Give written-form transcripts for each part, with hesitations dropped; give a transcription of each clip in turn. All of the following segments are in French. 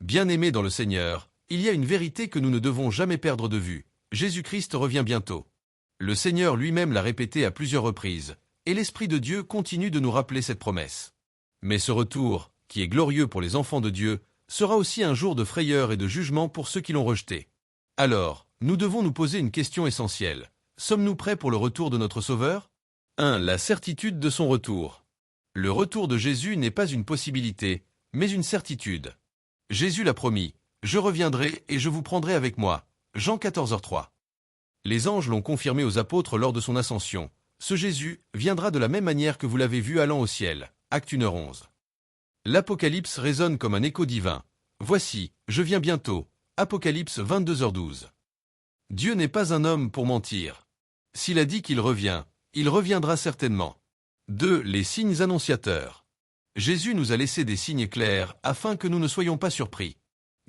Bien-aimés dans le Seigneur, il y a une vérité que nous ne devons jamais perdre de vue. Jésus-Christ revient bientôt. Le Seigneur lui-même l'a répété à plusieurs reprises, et l'Esprit de Dieu continue de nous rappeler cette promesse. Mais ce retour, qui est glorieux pour les enfants de Dieu, sera aussi un jour de frayeur et de jugement pour ceux qui l'ont rejeté. Alors, nous devons nous poser une question essentielle. Sommes-nous prêts pour le retour de notre Sauveur ? 1. La certitude de son retour. Le retour de Jésus n'est pas une possibilité, mais une certitude. Jésus l'a promis, « Je reviendrai et je vous prendrai avec moi » Jean 14h3. Les anges l'ont confirmé aux apôtres lors de son ascension. Ce Jésus viendra de la même manière que vous l'avez vu allant au ciel. Acte 1h11. L'Apocalypse résonne comme un écho divin. Voici, je viens bientôt. Apocalypse 22h12. Dieu n'est pas un homme pour mentir. S'il a dit qu'il revient, il reviendra certainement. 2. Les signes annonciateurs. Jésus nous a laissé des signes clairs afin que nous ne soyons pas surpris.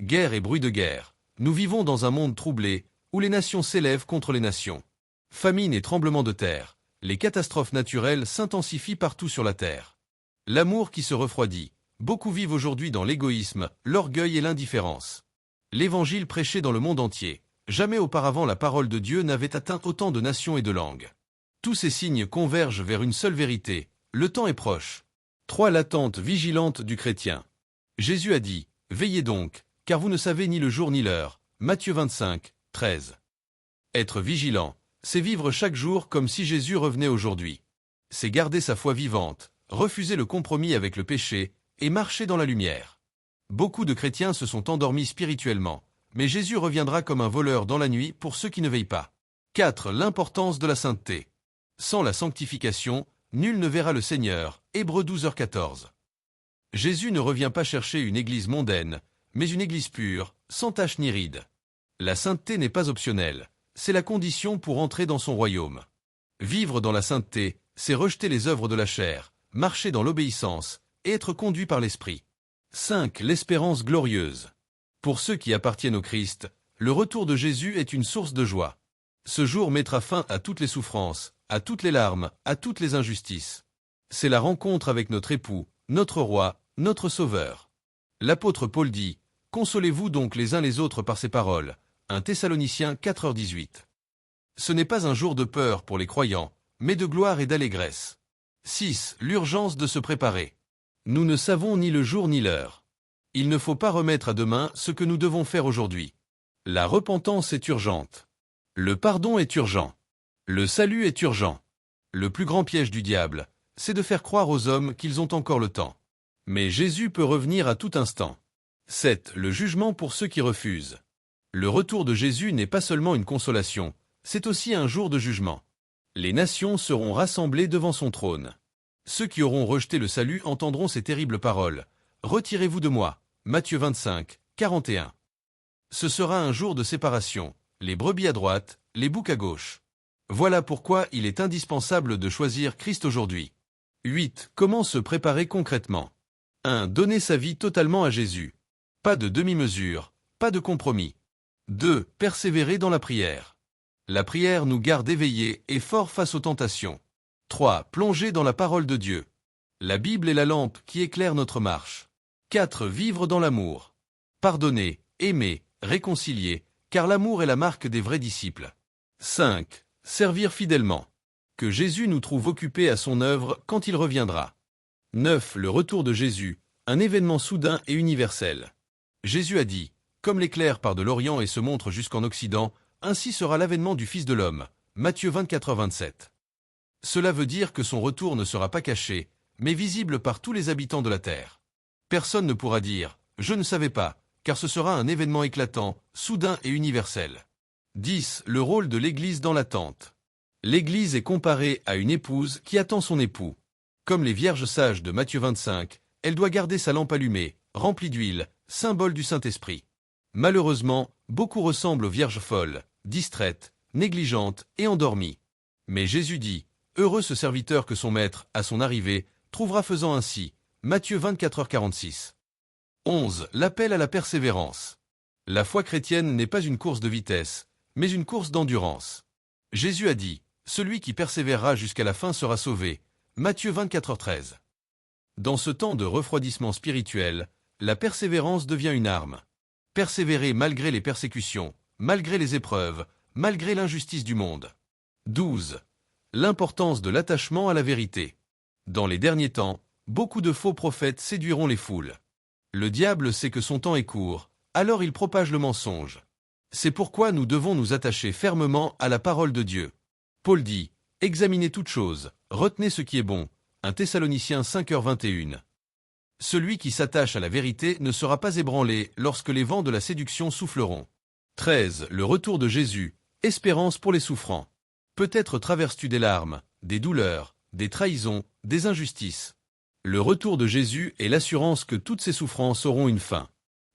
Guerre et bruit de guerre. Nous vivons dans un monde troublé, où les nations s'élèvent contre les nations. Famine et tremblements de terre. Les catastrophes naturelles s'intensifient partout sur la terre. L'amour qui se refroidit. Beaucoup vivent aujourd'hui dans l'égoïsme, l'orgueil et l'indifférence. L'évangile prêché dans le monde entier. Jamais auparavant la parole de Dieu n'avait atteint autant de nations et de langues. Tous ces signes convergent vers une seule vérité. Le temps est proche. 3. L'attente vigilante du chrétien. Jésus a dit, « Veillez donc, car vous ne savez ni le jour ni l'heure. » Matthieu 25, 13. Être vigilant, c'est vivre chaque jour comme si Jésus revenait aujourd'hui. C'est garder sa foi vivante, refuser le compromis avec le péché et marcher dans la lumière. Beaucoup de chrétiens se sont endormis spirituellement, mais Jésus reviendra comme un voleur dans la nuit pour ceux qui ne veillent pas. 4. L'importance de la sainteté. Sans la sanctification, nul ne verra le Seigneur. Hébreux 12h14. Jésus ne revient pas chercher une église mondaine, mais une église pure, sans tache ni ride. La sainteté n'est pas optionnelle, c'est la condition pour entrer dans son royaume. Vivre dans la sainteté, c'est rejeter les œuvres de la chair, marcher dans l'obéissance et être conduit par l'Esprit. 5. L'espérance glorieuse. Pour ceux qui appartiennent au Christ, le retour de Jésus est une source de joie. Ce jour mettra fin à toutes les souffrances, à toutes les larmes, à toutes les injustices. C'est la rencontre avec notre époux, notre roi, notre Sauveur. L'apôtre Paul dit, « Consolez-vous donc les uns les autres par ces paroles. » 1 Thessaloniciens 4h18. Ce n'est pas un jour de peur pour les croyants, mais de gloire et d'allégresse. 6. L'urgence de se préparer. Nous ne savons ni le jour ni l'heure. Il ne faut pas remettre à demain ce que nous devons faire aujourd'hui. La repentance est urgente. Le pardon est urgent. Le salut est urgent. Le plus grand piège du diable, c'est de faire croire aux hommes qu'ils ont encore le temps. Mais Jésus peut revenir à tout instant. 7. Le jugement pour ceux qui refusent. Le retour de Jésus n'est pas seulement une consolation, c'est aussi un jour de jugement. Les nations seront rassemblées devant son trône. Ceux qui auront rejeté le salut entendront ces terribles paroles. « Retirez-vous de moi » Matthieu 25, 41. Ce sera un jour de séparation, les brebis à droite, les boucs à gauche. Voilà pourquoi il est indispensable de choisir Christ aujourd'hui. 8. Comment se préparer concrètement ? 1. Donner sa vie totalement à Jésus. Pas de demi-mesure, pas de compromis. 2. Persévérer dans la prière. La prière nous garde éveillés et forts face aux tentations. 3. Plonger dans la parole de Dieu. La Bible est la lampe qui éclaire notre marche. 4. Vivre dans l'amour. Pardonner, aimer, réconcilier, car l'amour est la marque des vrais disciples. 5. Servir fidèlement. Que Jésus nous trouve occupés à son œuvre quand il reviendra. 9. Le retour de Jésus, un événement soudain et universel. Jésus a dit, « Comme l'éclair part de l'Orient et se montre jusqu'en Occident, ainsi sera l'avènement du Fils de l'homme. » Matthieu 24h27. Cela veut dire que son retour ne sera pas caché, mais visible par tous les habitants de la terre. Personne ne pourra dire « Je ne savais pas », car ce sera un événement éclatant, soudain et universel. 10. Le rôle de l'Église dans l'attente. L'Église est comparée à une épouse qui attend son époux. Comme les vierges sages de Matthieu 25, elle doit garder sa lampe allumée, remplie d'huile, symbole du Saint-Esprit. Malheureusement, beaucoup ressemblent aux vierges folles, distraites, négligentes et endormies. Mais Jésus dit, « Heureux ce serviteur que son maître, à son arrivée, trouvera faisant ainsi. » Matthieu 24h46. 11. L'appel à la persévérance. La foi chrétienne n'est pas une course de vitesse, mais une course d'endurance. Jésus a dit, « Celui qui persévérera jusqu'à la fin sera sauvé. » Matthieu 24h13. Dans ce temps de refroidissement spirituel, la persévérance devient une arme. Persévérer malgré les persécutions, malgré les épreuves, malgré l'injustice du monde. 12. L'importance de l'attachement à la vérité. Dans les derniers temps, beaucoup de faux prophètes séduiront les foules. Le diable sait que son temps est court, alors il propage le mensonge. C'est pourquoi nous devons nous attacher fermement à la parole de Dieu. Paul dit, « Examinez toutes choses, retenez ce qui est bon. » 1 Thessaloniciens 5h21. Celui qui s'attache à la vérité ne sera pas ébranlé lorsque les vents de la séduction souffleront. 13. Le retour de Jésus, espérance pour les souffrants. Peut-être traverses-tu des larmes, des douleurs, des trahisons, des injustices. Le retour de Jésus est l'assurance que toutes ces souffrances auront une fin.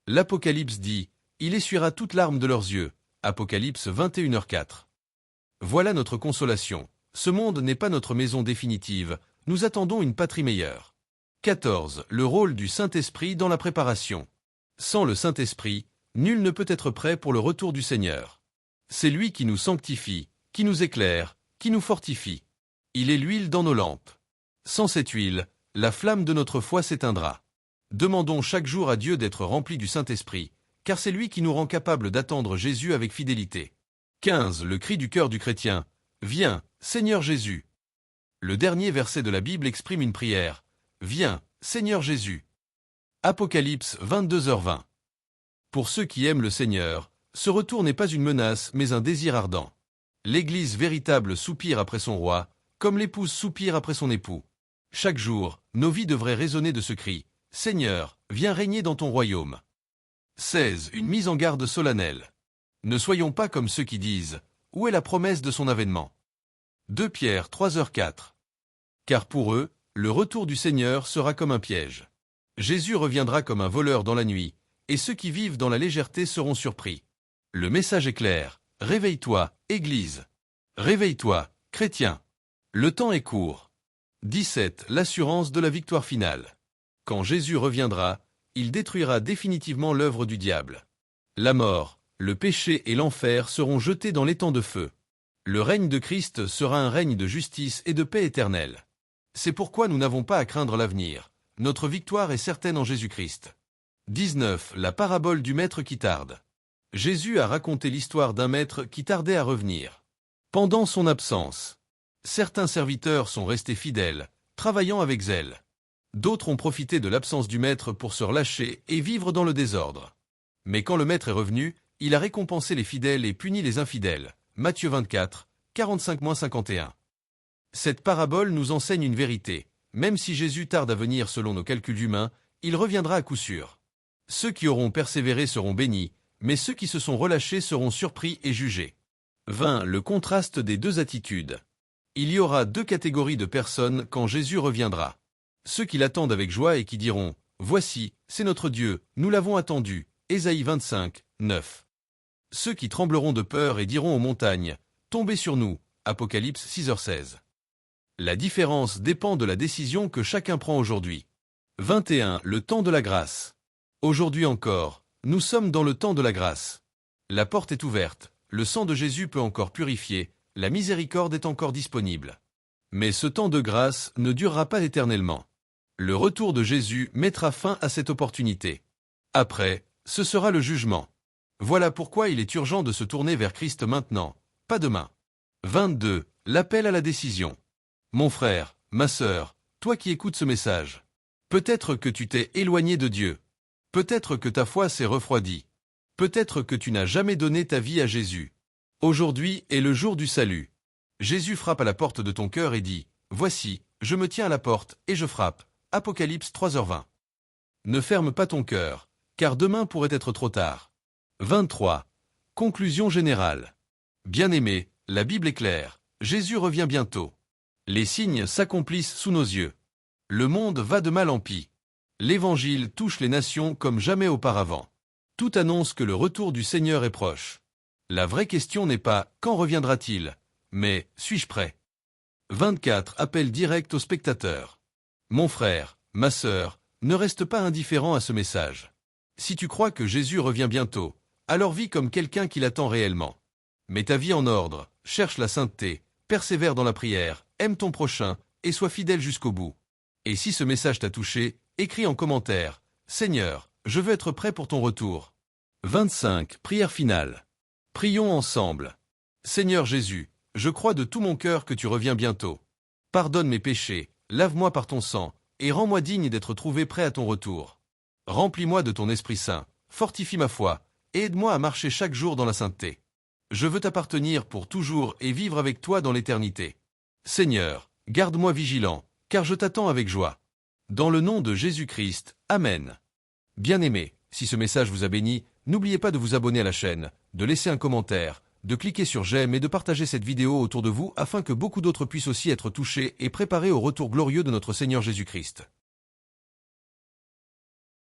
L'Apocalypse dit, « Il essuiera toute larme de leurs yeux. » Apocalypse 21h4. Voilà notre consolation. Ce monde n'est pas notre maison définitive, nous attendons une patrie meilleure. 14. Le rôle du Saint-Esprit dans la préparation. Sans le Saint-Esprit, nul ne peut être prêt pour le retour du Seigneur. C'est lui qui nous sanctifie, qui nous éclaire, qui nous fortifie. Il est l'huile dans nos lampes. Sans cette huile, la flamme de notre foi s'éteindra. Demandons chaque jour à Dieu d'être rempli du Saint-Esprit, car c'est lui qui nous rend capables d'attendre Jésus avec fidélité. 15. Le cri du cœur du chrétien. Viens, Seigneur Jésus. Le dernier verset de la Bible exprime une prière. Viens, Seigneur Jésus. Apocalypse 22h20. Pour ceux qui aiment le Seigneur, ce retour n'est pas une menace mais un désir ardent. L'Église véritable soupire après son roi, comme l'épouse soupire après son époux. Chaque jour, nos vies devraient résonner de ce cri. Seigneur, viens régner dans ton royaume. 16. Une mise en garde solennelle. Ne soyons pas comme ceux qui disent « Où est la promesse de son avènement ?» 2 Pierre 3h4. Car pour eux, le retour du Seigneur sera comme un piège. Jésus reviendra comme un voleur dans la nuit, et ceux qui vivent dans la légèreté seront surpris. Le message est clair. Réveille-toi, Église. Réveille-toi, chrétien. Le temps est court. 17. L'assurance de la victoire finale. Quand Jésus reviendra, il détruira définitivement l'œuvre du diable. La mort, le péché et l'enfer seront jetés dans l'étang de feu. Le règne de Christ sera un règne de justice et de paix éternelle. C'est pourquoi nous n'avons pas à craindre l'avenir. Notre victoire est certaine en Jésus-Christ. 19. La parabole du maître qui tarde. Jésus a raconté l'histoire d'un maître qui tardait à revenir. Pendant son absence, certains serviteurs sont restés fidèles, travaillant avec zèle. D'autres ont profité de l'absence du maître pour se relâcher et vivre dans le désordre. Mais quand le maître est revenu, il a récompensé les fidèles et puni les infidèles. Matthieu 24, 45-51. Cette parabole nous enseigne une vérité. Même si Jésus tarde à venir selon nos calculs humains, il reviendra à coup sûr. Ceux qui auront persévéré seront bénis, mais ceux qui se sont relâchés seront surpris et jugés. 20. Le contraste des deux attitudes. Il y aura deux catégories de personnes quand Jésus reviendra. Ceux qui l'attendent avec joie et qui diront « Voici, c'est notre Dieu, nous l'avons attendu » Ésaïe 25, 9. Ceux qui trembleront de peur et diront aux montagnes « Tombez sur nous » Apocalypse 6h16. La différence dépend de la décision que chacun prend aujourd'hui. 21. Le temps de la grâce. Aujourd'hui encore, nous sommes dans le temps de la grâce. La porte est ouverte, le sang de Jésus peut encore purifier, la miséricorde est encore disponible. Mais ce temps de grâce ne durera pas éternellement. Le retour de Jésus mettra fin à cette opportunité. Après, ce sera le jugement. Voilà pourquoi il est urgent de se tourner vers Christ maintenant, pas demain. 22. L'appel à la décision. Mon frère, ma sœur, toi qui écoutes ce message, peut-être que tu t'es éloigné de Dieu. Peut-être que ta foi s'est refroidie. Peut-être que tu n'as jamais donné ta vie à Jésus. Aujourd'hui est le jour du salut. Jésus frappe à la porte de ton cœur et dit « Voici, je me tiens à la porte et je frappe. » Apocalypse 3h20. Ne ferme pas ton cœur, car demain pourrait être trop tard. 23. Conclusion générale. Bien-aimés, la Bible est claire. Jésus revient bientôt. Les signes s'accomplissent sous nos yeux. Le monde va de mal en pis. L'Évangile touche les nations comme jamais auparavant. Tout annonce que le retour du Seigneur est proche. La vraie question n'est pas « Quand reviendra-t-il ?» mais « Suis-je prêt ?» 24. Appel direct aux spectateurs. Mon frère, ma sœur, ne reste pas indifférent à ce message. Si tu crois que Jésus revient bientôt, alors vis comme quelqu'un qui l'attend réellement. Mets ta vie en ordre, cherche la sainteté, persévère dans la prière, aime ton prochain et sois fidèle jusqu'au bout. Et si ce message t'a touché, écris en commentaire « Seigneur, Je veux être prêt pour ton retour. 25. Prière finale. Prions ensemble. Seigneur Jésus, je crois de tout mon cœur que tu reviens bientôt. Pardonne mes péchés, lave-moi par ton sang, et rends-moi digne d'être trouvé prêt à ton retour. Remplis-moi de ton Esprit Saint, fortifie ma foi, et aide-moi à marcher chaque jour dans la sainteté. Je veux t'appartenir pour toujours et vivre avec toi dans l'éternité. Seigneur, garde-moi vigilant, car je t'attends avec joie. Dans le nom de Jésus-Christ, Amen. Bien-aimés, si ce message vous a béni, n'oubliez pas de vous abonner à la chaîne, de laisser un commentaire, de cliquer sur j'aime et de partager cette vidéo autour de vous afin que beaucoup d'autres puissent aussi être touchés et préparés au retour glorieux de notre Seigneur Jésus-Christ.